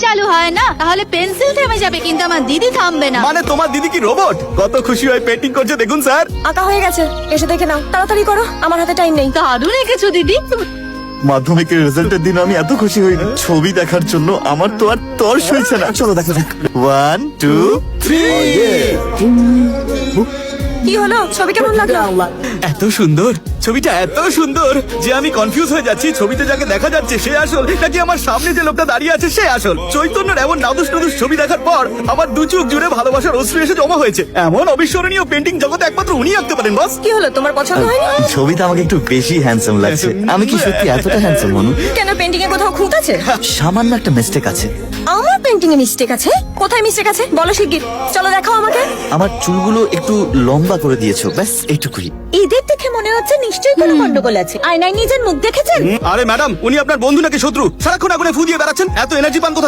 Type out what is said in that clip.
চালু হয় না তাহলে পেন্সিল থেমে যাবে, কিন্তু আমার দিদি থামবে না। মানে তোমার দিদি কি রোবট? কত খুশি হয়ে পেন্টিং করছে দেখুন স্যার। আঁকা হয়ে গেছে, এসে দেখে নাও, তাড়াতাড়ি করো, আমার হাতে টাইম নেই। দারুণ এঁকেছো দিদি। মাধ্যমিকের রেজাল্টের দিন আমি এত খুশি হই ছবি দেখার জন্য আমার তো আর তর্স হয়েছে না। চলো দেখা যাক। 1 2 3। কি হলো, ছবি কেমন লাগলো? এত সুন্দর, ছবিটা এত সুন্দর যে আমি কনফিউজ হয়ে যাচ্ছি ছবিতে যাকে দেখা যাচ্ছে সে আসল নাকি আমার সামনে যে লোকটা দাঁড়িয়ে আছে সে আসল। চৈতন্যের এমন নাদুস নাদুস ছবি দেখার পর আমার দু চোখ জুড়ে ভালোবাসার অশ্রু এসে জমা হয়েছে। এমন অবিস্মরণীয় পেন্টিং জগতে একমাত্র উনি আঁকতে পারেন বস। কি হলো, তোমার পছন্দ হয়নি? ছবিতে আমাকে একটু বেশি হ্যান্ডসাম লাগছে। আমি কি সত্যি এতটা হ্যান্ডসাম মনু? কেন, পেন্টিং এ কোথাও খুঁত আছে? সামান্য একটা মিস্টেক আছে। আমার পেন্টিং এ মিস্টেক আছে? কোথায় মিস্টেক আছে বলো শিগগির, চলো দেখাও আমাকে। আমার চুলগুলো একটু লম্বা করে দিয়েছো, ব্যাস এইটুকুই। এদের দেখে মনে হচ্ছে নিশ্চয়ই কোনো গন্ডগোল আছে। আয়নায় নিজের মুখ দেখেছেন? আরে ম্যাডাম, উনি আপনার বন্ধু নাকি শত্রু? সারাক্ষণ আগুনে ফু দিয়ে বেড়াচ্ছেন, এত এনার্জি পান কোথা থেকে?